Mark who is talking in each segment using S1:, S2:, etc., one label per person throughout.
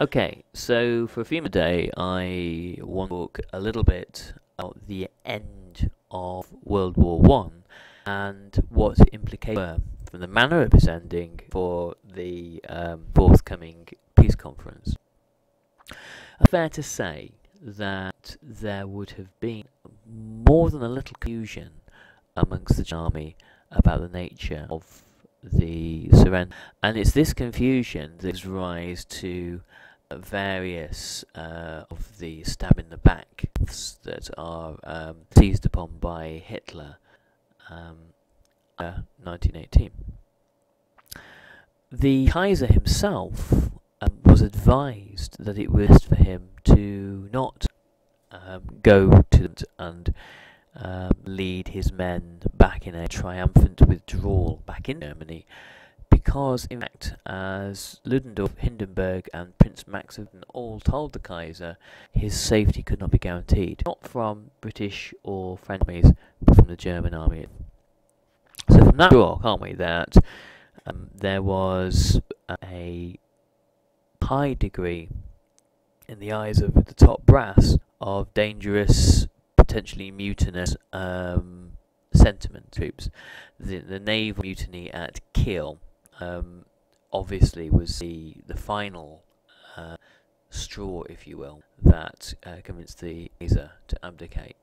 S1: Okay, so for a few minutes today, I want to talk a little bit about the end of World War One and what implications were from the manner of its ending for the forthcoming peace conference. Fair to say that there would have been more than a little confusion amongst the German army about the nature of the surrender, and it's this confusion that gives rise to various of the stab in the back that are seized upon by Hitler 1918. The Kaiser himself was advised that it was best for him to not go to them and lead his men back in a triumphant withdrawal back in Germany, because in fact, as Ludendorff, Hindenburg and Prince Max all told the Kaiser, his safety could not be guaranteed, not from British or French armies, but from the German army. So from that draw, can't we, that there was a high degree, in the eyes of the top brass, of dangerous, potentially mutinous sentiment troops. The Knave Mutiny at Kiel obviously was the final straw, if you will, that convinced the Kaiser to abdicate.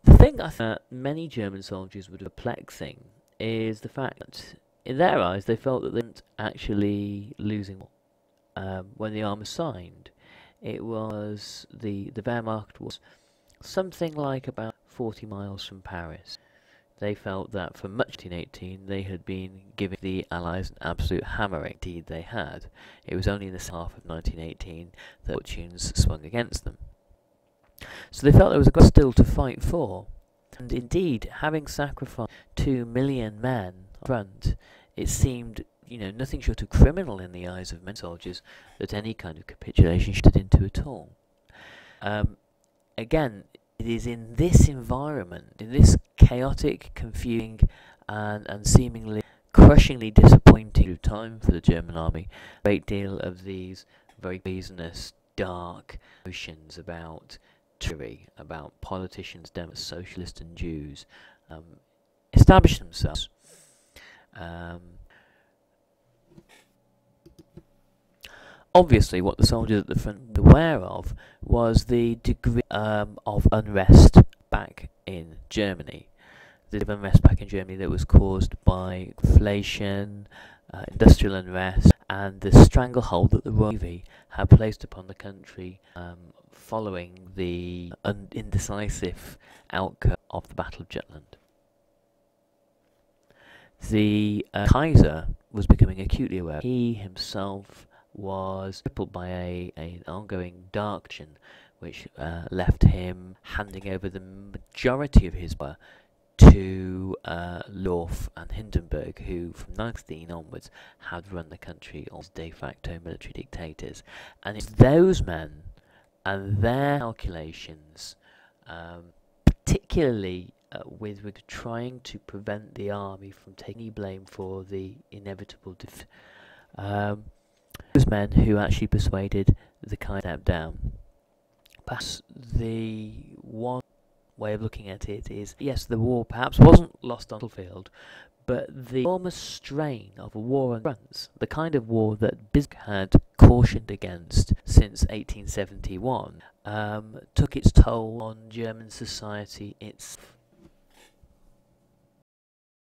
S1: The thing I thought many German soldiers would have perplexing is the fact that in their eyes they felt that they weren't actually losing when the arm was signed. It was the Wehrmacht was something like about 40 miles from Paris. They felt that for much of 1918 they had been giving the Allies an absolute hammering. Indeed they had. It was only in the second half of 1918 that fortunes swung against them. So they felt there was a great still to fight for. And indeed, having sacrificed 2 million men up front, it seemed, nothing short of criminal in the eyes of many soldiers that any kind of capitulation should get into at all. Again, it is in this environment, in this chaotic, confusing, and seemingly crushingly disappointing time for the German army, a great deal of these very poisonous, dark notions about tyranny, about politicians, Democrats, socialists and Jews, established themselves. Obviously, what the soldiers at the front were aware of was the degree of unrest back in Germany. The unrest back in Germany that was caused by inflation, industrial unrest, and the stranglehold that the Royal Navy had placed upon the country following the indecisive outcome of the Battle of Jutland. The Kaiser was becoming acutely aware. He himself was crippled by an ongoing dark vision, which left him handing over the majority of his power to Ludendorff and Hindenburg, who from 1916 onwards had run the country as de facto military dictators. And it's those men and their calculations, particularly with trying to prevent the army from taking any blame for the inevitable defeat, those men who actually persuaded the Kaiser to step down. Perhaps the one way of looking at it is, yes, the war perhaps wasn't lost on the battlefield, but the enormous strain of a war on fronts, the kind of war that Bismarck had cautioned against since 1871, took its toll on German society itself.